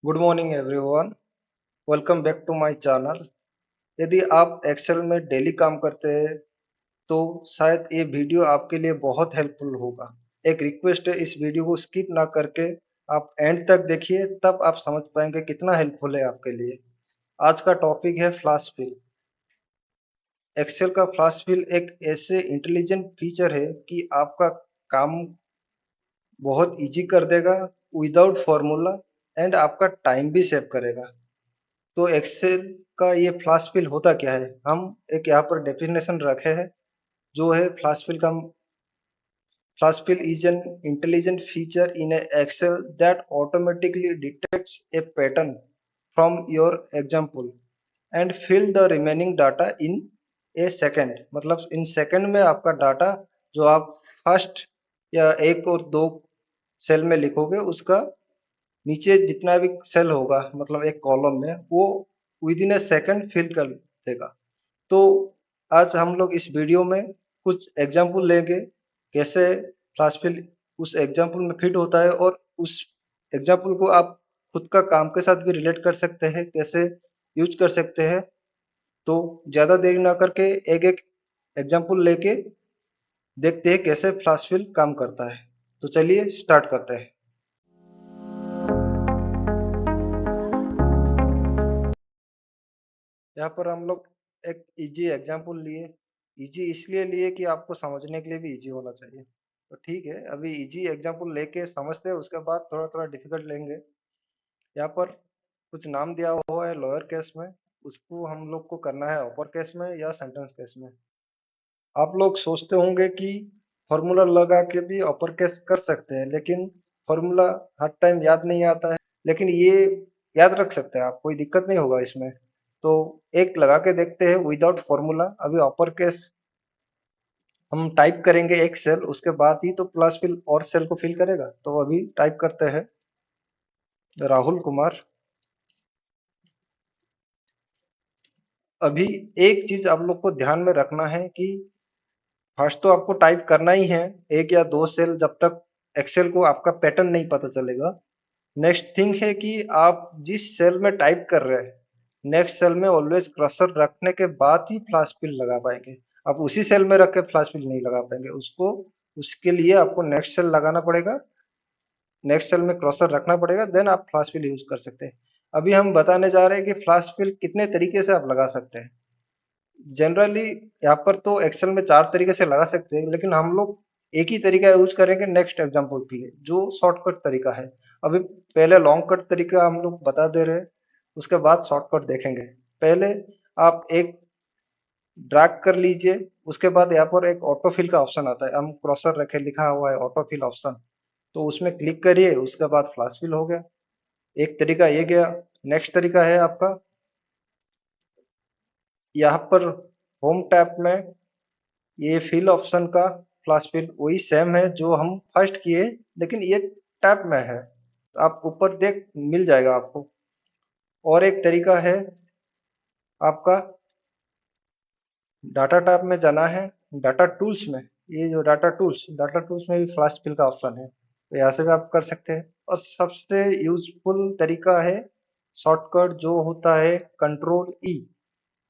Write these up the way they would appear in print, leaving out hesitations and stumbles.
Good morning everyone. Welcome back to my channel. यदि आप Excel में डेली काम करते हैं तो शायद ये वीडियो आपके लिए बहुत हेल्पफुल होगा। एक रिक्वेस्ट है, इस वीडियो को स्किप ना करके आप एंड तक देखिए, तब आप समझ पाएंगे कितना हेल्पफुल है आपके लिए। आज का टॉपिक है फ्लैश फिल। एक्सेल का फ्लैश फिल एक ऐसे इंटेलिजेंट फीचर है कि आपका काम बहुत इजी कर देगा विदाउट फॉर्मूला, एंड आपका टाइम भी सेव करेगा। तो एक्सेल का ये फ्लैश फिल होता क्या है, हम एक यहाँ पर डेफिनेशन रखे हैं जो है फ्लैश फिल का। Flash fill is an intelligent feature in Excel that automatically detects a pattern from your example and fill the remaining data in a second. मतलब इन सेकेंड में आपका डाटा जो आप फर्स्ट या एक और दो सेल में लिखोगे उसका नीचे जितना भी सेल होगा, मतलब एक कॉलम में, वो within a second fill कर देगा। तो आज हम लोग इस वीडियो में कुछ एग्जांपल लेंगे कैसे फ्लैश फिल उस एग्जांपल में फिट होता है, और उस एग्जांपल को आप खुद का काम के साथ भी रिलेट कर सकते हैं, कैसे यूज कर सकते हैं। तो ज़्यादा देरी ना करके एक एक एग्जांपल लेके देखते हैं कैसे फ्लैश फिल काम करता है। तो चलिए स्टार्ट करते हैं। यहाँ पर हम लोग एक इजी एग्जांपल लिए। इजी इसलिए लिए कि आपको समझने के लिए भी इजी होना चाहिए। तो ठीक है, अभी इजी एग्जांपल लेके समझते हैं, उसके बाद थोड़ा थोड़ा डिफिकल्ट लेंगे। यहाँ पर कुछ नाम दिया हुआ है लोअर केस में, उसको हम लोग को करना है अपर केस में या सेंटेंस केस में। आप लोग सोचते होंगे कि फॉर्मूला लगा के भी अपर केस कर सकते हैं, लेकिन फॉर्मूला हर टाइम याद नहीं आता है। लेकिन ये याद रख सकते हैं आप, कोई दिक्कत नहीं होगा इसमें। तो एक लगा के देखते हैं विदाउट फॉर्मूला। अभी अपर केस हम टाइप करेंगे एक सेल, उसके बाद ही तो प्लस फिल और सेल को फिल करेगा। तो अभी टाइप करते हैं राहुल कुमार। अभी एक चीज आप लोग को ध्यान में रखना है कि फर्स्ट तो आपको टाइप करना ही है एक या दो सेल, जब तक एक्सेल को आपका पैटर्न नहीं पता चलेगा। नेक्स्ट थिंग है कि आप जिस सेल में टाइप कर रहे हैं, नेक्स्ट सेल में ऑलवेज क्रसर रखने के बाद ही फ्लैश फिल लगा पाएंगे। आप उसी सेल में रख के फ्लैश फिल नहीं लगा पाएंगे उसको। उसके लिए आपको नेक्स्ट सेल लगाना पड़ेगा, नेक्स्ट सेल में क्रॉसर रखना पड़ेगा, देन आप फ्लैश फिल यूज कर सकते हैं। अभी हम बताने जा रहे हैं कि फ्लैश फिल कितने तरीके से आप लगा सकते हैं। जनरली यहाँ पर तो एक्सेल में चार तरीके से लगा सकते हैं, लेकिन हम लोग एक ही तरीका यूज करेंगे नेक्स्ट एग्जाम्पल के लिए, जो शॉर्टकट तरीका है। अभी पहले लॉन्ग कट तरीका हम लोग बता दे रहे हैं, उसके बाद शॉर्टकट देखेंगे। पहले आप एक ड्रैग कर लीजिए, उसके बाद यहाँ पर एक ऑटो फिल का ऑप्शन आता है, हम क्रॉसर रखे लिखा हुआ है ऑटो फिल ऑप्शन, तो उसमें क्लिक करिए, उसके बाद फ्लैश फिल हो गया। एक तरीका ये गया। नेक्स्ट तरीका है आपका यहाँ पर होम टैब में ये फिल ऑप्शन का फ्लैश फिल वही सेम है जो हम फर्स्ट किए, लेकिन ये टैब में है, तो आप ऊपर देख मिल जाएगा आपको। और एक तरीका है आपका डाटा टैब में जाना है, डाटा टूल्स में। ये जो डाटा टूल्स में भी फ्लैश फिल का ऑप्शन है, तो यहाँ से भी आप कर सकते हैं। और सबसे यूजफुल तरीका है शॉर्टकट जो होता है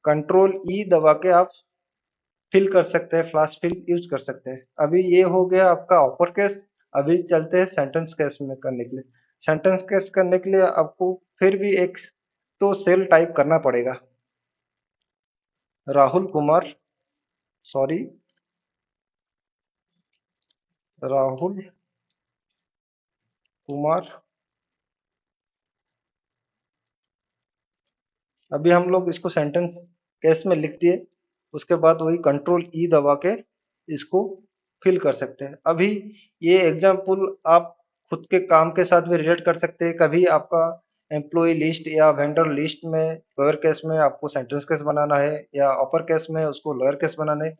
कंट्रोल ई दबा के आप फिल कर सकते हैं, फ्लैश फिल यूज कर सकते हैं। अभी ये हो गया आपका अपर केस। अभी चलते हैं सेंटेंस केस में करने के लिए। सेंटेंस केस करने के लिए आपको फिर भी एक तो सेल टाइप करना पड़ेगा, राहुल कुमार, सॉरी, राहुल कुमार। अभी हम लोग इसको सेंटेंस केस में लिख दिए, उसके बाद वही कंट्रोल ई दबा के इसको फिल कर सकते हैं। अभी ये एग्जाम्पल आप खुद के काम के साथ भी रिलेट कर सकते हैं। कभी आपका एम्प्लॉय लिस्ट या वेंडर लिस्ट में लोअर केस में आपको सेंटेंस केस बनाना है, या अपर केस में उसको लोअर केस बनाना है,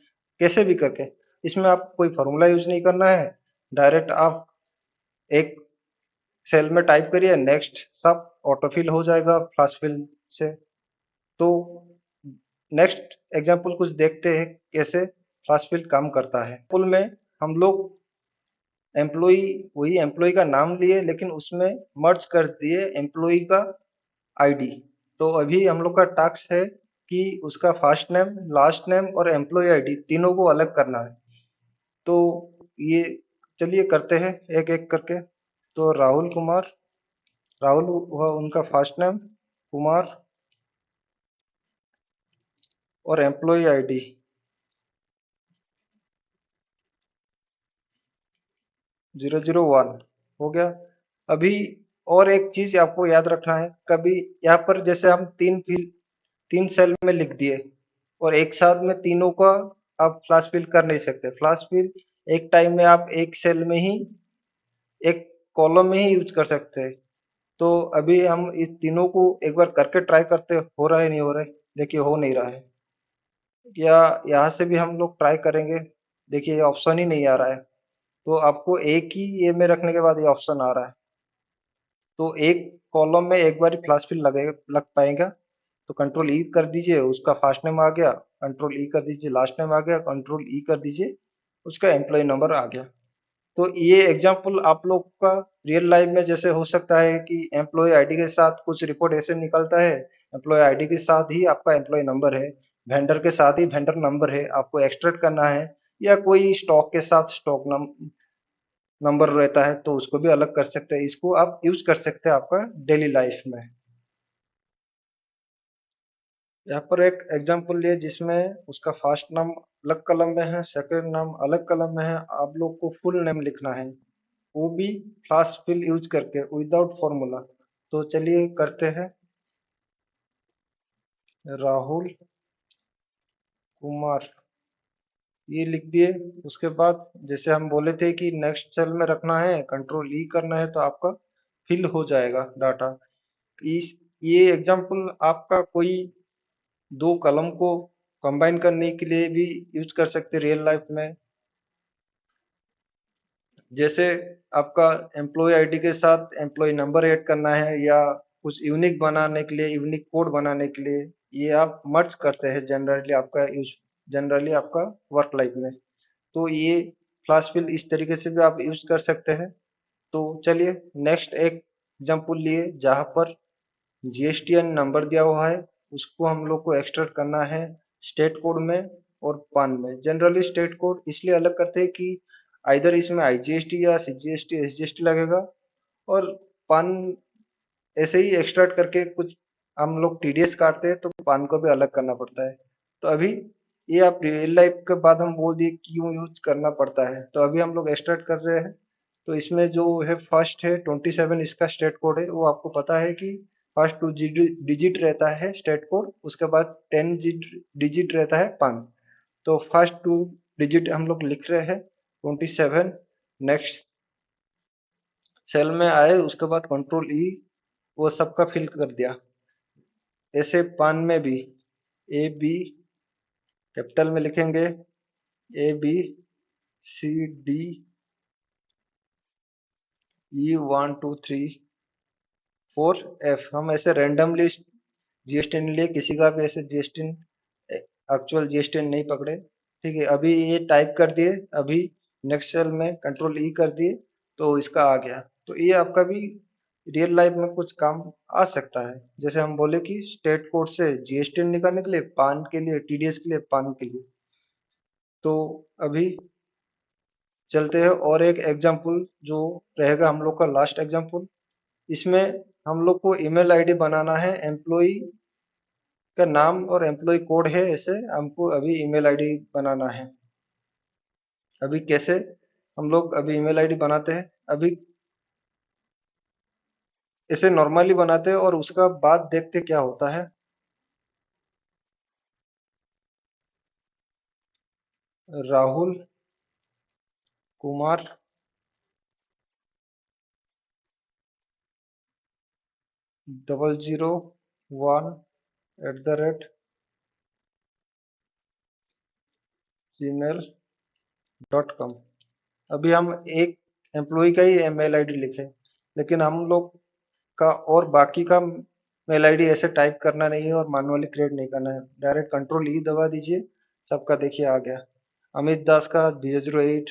कैसे भी करके। इसमें आप कोई फॉर्मूला यूज नहीं करना है, डायरेक्ट आप एक सेल में टाइप करिए, नेक्स्ट सब ऑटोफिल हो जाएगा फ्लैश फिल से। तो नेक्स्ट एग्जाम्पल कुछ देखते हैं कैसे फ्लैश फिल काम करता है। पुल में हम लोग एम्प्लॉई, वही एम्प्लॉई का नाम लिए लेकिन उसमें मर्ज कर दिए एम्प्लॉई का आईडी। तो अभी हम लोग का टास्क है कि उसका फर्स्ट नेम, लास्ट नेम और एम्प्लॉय आईडी तीनों को अलग करना है। तो ये चलिए करते हैं एक एक करके। तो राहुल कुमार, राहुल हुआ उनका फर्स्ट नेम, कुमार और एम्प्लॉय आईडी 001 हो गया। अभी और एक चीज आपको याद रखना है, कभी यहाँ पर जैसे हम तीन सेल में लिख दिए और एक साथ में तीनों का आप फ्लैश फिल कर नहीं सकते। फ्लैश फिल एक टाइम में आप एक सेल में ही, एक कॉलम में ही यूज कर सकते हैं। तो अभी हम इस तीनों को एक बार करके ट्राई करते, हो रहा है नहीं हो रहा है। देखिए हो नहीं रहा है, या यहाँ से भी हम लोग ट्राई करेंगे। देखिए ये ऑप्शन ही नहीं आ रहा है। तो आपको एक ही ये में रखने के बाद ये ऑप्शन आ रहा है। तो एक कॉलम में एक बार ही फ्लैश फिल लग पाएगा। तो कंट्रोल ई कर दीजिए, उसका फर्स्ट नेम आ गया। कंट्रोल ई कर दीजिए, लास्ट नेम आ गया। कंट्रोल ई कर दीजिए, उसका एम्प्लॉय नंबर आ गया। तो ये एग्जांपल आप लोग का रियल लाइफ में जैसे हो सकता है कि एम्प्लॉय आईडी के साथ कुछ रिपोर्ट ऐसे निकलता है, एम्प्लॉय आईडी के साथ ही आपका एम्प्लॉय नंबर है, वेंडर के साथ ही वेंडर नंबर है, आपको एक्सट्रैक्ट करना है, या कोई स्टॉक के साथ स्टॉक नंबर रहता है तो उसको भी अलग कर सकते हैं। इसको आप यूज कर सकते हैं आपका डेली लाइफ में। यहाँ पर एक एग्जांपल लिए जिसमें उसका फर्स्ट नाम अलग कलम में है, सेकंड नाम अलग कलम में है। आप लोग को फुल नेम लिखना है, वो भी फ्लैश फिल यूज करके विदाउट फॉर्मूला। तो चलिए करते हैं। राहुल कुमार ये लिख दिए। उसके बाद जैसे हम बोले थे कि नेक्स्ट सेल में रखना है, कंट्रोल ई करना है, तो आपका फिल हो जाएगा डाटा। इस ये एग्जांपल आपका कोई दो कलम को कंबाइन करने के लिए भी यूज कर सकते रियल लाइफ में। जैसे आपका एम्प्लॉय आईडी के साथ एम्प्लॉय नंबर ऐड करना है, या कुछ यूनिक बनाने के लिए, यूनिक कोड बनाने के लिए, ये आप मर्ज करते हैं जनरली आपका वर्क लाइफ में। तो ये फ्लैश फिल इस तरीके से भी आप यूज कर सकते हैं। तो चलिए नेक्स्ट एक एग्जांपल लिए जहाँ पर जीएसटीएन नंबर दिया हुआ है, उसको हम लोग को एक्सट्रैक्ट करना है स्टेट कोड में और पान में। जनरली स्टेट कोड इसलिए अलग करते हैं कि आइदर इसमें आईजीएसटी या सीजीएसटी एसजीएसटी लगेगा, और पान ऐसे ही एक्सट्रैक्ट करके कुछ हम लोग टीडीएस काटते हैं तो पान को भी अलग करना पड़ता है। तो अभी ये आप रियल लाइफ के बाद हम बोल दिए क्यों यूज करना पड़ता है। तो अभी हम लोग एक्सट्रैक्ट कर रहे हैं। तो इसमें जो है फर्स्ट है 27 इसका स्टेट कोड है, वो आपको पता है कि फर्स्ट टू डिजिट रहता है स्टेट कोड, उसके बाद 10 डिजिट रहता है पान। तो फर्स्ट टू डिजिट हम लोग लिख रहे हैं 27। नेक्स्ट सेल में आए, उसके बाद कंट्रोल ई, वो सबका फिल कर दिया। ऐसे पान में भी ए बी कैपिटल में लिखेंगे, ABCD, E 1 2 3 4 F। हम ऐसे रैंडमली जीएसटी लिए, किसी का भी ऐसे जीएसटी एक्चुअल जीएसटी नहीं पकड़े। ठीक है, अभी ये टाइप कर दिए। अभी नेक्स्ट सेल में कंट्रोल ई कर दिए तो इसका आ गया। तो ये आपका भी रियल लाइफ में कुछ काम आ सकता है। जैसे हम बोले कि स्टेट कोड से जीएसटी निकालने के लिए, पान के लिए टीडीएस के लिए, पान के लिए। तो अभी चलते हैं और एक एग्जांपल जो रहेगा हम लोग का लास्ट एग्जांपल। इसमें हम लोग को ईमेल आईडी बनाना है, एम्प्लॉय का नाम और एम्प्लॉय कोड है, ऐसे हमको अभी ईमेल आईडी बनाना है। अभी कैसे हम लोग अभी ईमेल आईडी बनाते हैं, अभी ऐसे नॉर्मली बनाते हैं और उसका बाद देखते क्या होता है। राहुल कुमार 001@gmail.com। अभी हम एक एम्प्लॉय का ही मेल आईडी लिखे, लेकिन हम लोग का और बाकी का मेल आईडी ऐसे टाइप करना नहीं है और मैनुअली क्रिएट नहीं करना है। डायरेक्ट कंट्रोल ई दबा दीजिए, सबका देखिए आ गया। अमित दास का 008,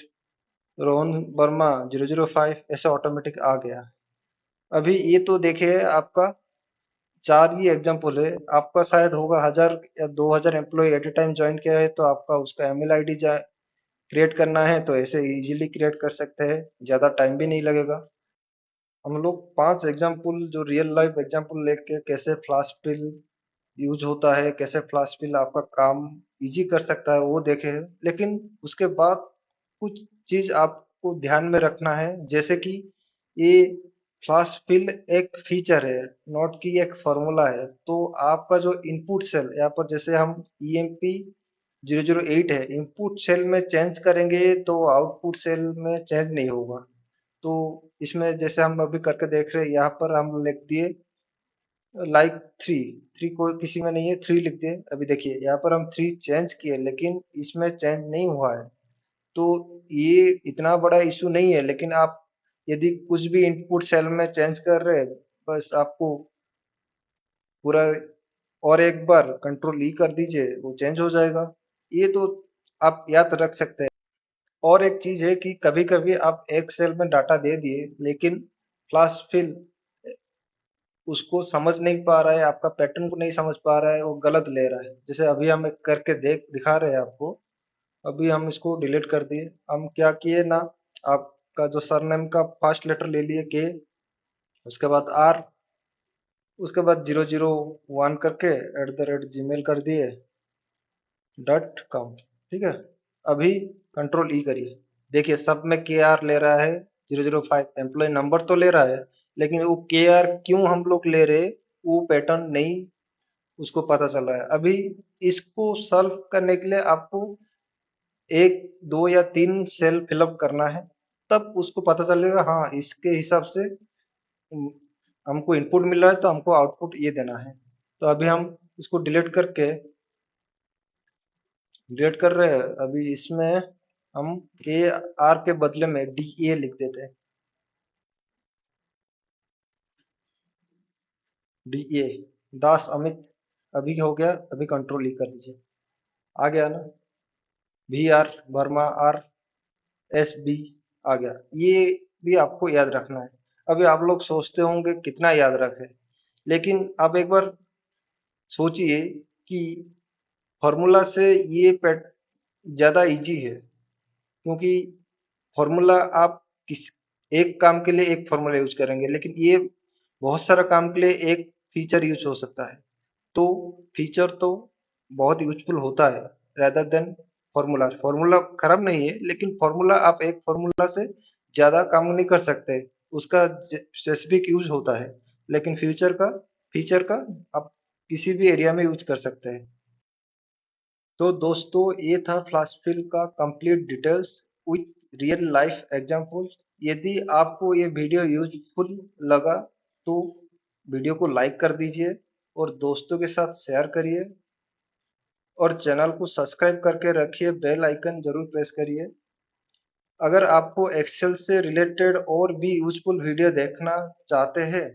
रोहन वर्मा 005 ऐसे ऑटोमेटिक आ गया। अभी ये तो देखिए आपका 4 ही एग्जाम्पल है, आपका शायद होगा 1000 या 2000 employee at a time join किया है, तो आपका उसका ईमेल आईडी क्रिएट करना है तो ऐसे इजीली क्रिएट कर सकते हैं, ज़्यादा टाइम भी नहीं लगेगा। हम लोग 5 एग्जाम्पल जो रियल लाइफ एग्जाम्पल लेके कैसे फ्लाश फिल यूज होता है, कैसे फ्लाश फिल आपका काम इजी कर सकता है वो देखे हैं। लेकिन उसके बाद कुछ चीज आपको ध्यान में रखना है, जैसे कि ये फ्लाश फिल एक फीचर है, नॉट कि एक फॉर्मूला है। तो आपका जो इनपुट सेल यहाँ पर जैसे हम EMP 008 है, इनपुट सेल में चेंज करेंगे तो आउटपुट सेल में चेंज नहीं होगा। तो इसमें जैसे हम अभी करके देख रहे हैं, यहाँ पर हम लिख दिए लाइक थ्री। थ्री को किसी में नहीं है, थ्री लिख दिए। अभी देखिए यहाँ पर हम थ्री चेंज किए लेकिन इसमें चेंज नहीं हुआ है। तो ये इतना बड़ा इशू नहीं है, लेकिन आप यदि कुछ भी इनपुट सेल में चेंज कर रहे हैं, बस आपको पूरा और एक बार कंट्रोल ई कर दीजिए, वो चेंज हो जाएगा। ये तो आप याद रख सकते हैं। और एक चीज है कि कभी कभी आप एक सेल में डाटा दे दिए लेकिन फ्लैश फिल उसको समझ नहीं पा रहा है, आपका पैटर्न को नहीं समझ पा रहा है, वो गलत ले रहा है। जैसे अभी हम एक करके दिखा रहे हैं आपको। अभी हम इसको डिलीट कर दिए। हम क्या किए ना, आपका जो सरनेम का फर्स्ट लेटर ले लिए के, उसके बाद आर, उसके बाद 001 करके @gmail कर दिए .com। ठीक है। अभी कंट्रोल ई करिए, देखिए सब में के आर ले रहा है, 005 एम्प्लॉय नंबर तो ले रहा है, लेकिन वो के आर क्यों हम लोग ले रहे, वो पैटर्न नहीं उसको पता चल रहा है। अभी इसको सॉल्व करने के लिए आपको एक दो या तीन सेल फिलअप करना है, तब उसको पता चलेगा हाँ इसके हिसाब से हमको इनपुट मिल रहा है तो हमको आउटपुट ये देना है। तो अभी हम इसको डिलीट कर रहे हैं। अभी इसमें हम के आर के बदले में DA लिख देते हैं, DA, दास अमित। अभी हो गया, अभी कंट्रोल ई कर दीजिए, आ गया ना। VR वर्मा RSB आ गया। ये भी आपको याद रखना है। अभी आप लोग सोचते होंगे कितना याद रखे, लेकिन आप एक बार सोचिए कि फॉर्मूला से ये पैट ज़्यादा इजी है, क्योंकि फॉर्मूला आप किस एक काम के लिए एक फॉर्मूला यूज करेंगे, लेकिन ये बहुत सारा काम के लिए एक फीचर यूज हो सकता है। तो फीचर तो बहुत यूजफुल होता है रेदर देन फॉर्मूला। फॉर्मूला खराब नहीं है, लेकिन फॉर्मूला आप एक फॉर्मूला से ज़्यादा काम नहीं कर सकते, उसका स्पेसिफिक यूज होता है। लेकिन फीचर का आप किसी भी एरिया में यूज कर सकते हैं। तो दोस्तों ये था फ्लैश फिल का complete details with real life example. यदि आपको ये वीडियो यूजफुल लगा तो वीडियो को लाइक कर दीजिए और दोस्तों के साथ शेयर करिए, और चैनल को सब्सक्राइब करके रखिए, बेल आइकन जरूर प्रेस करिए। अगर आपको एक्सेल से रिलेटेड और भी यूजफुल वीडियो देखना चाहते हैं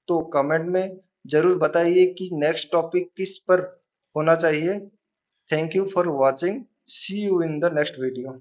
तो कमेंट में जरूर बताइए कि नेक्स्ट टॉपिक किस पर होना चाहिए। Thank you for watching. See you in the next video.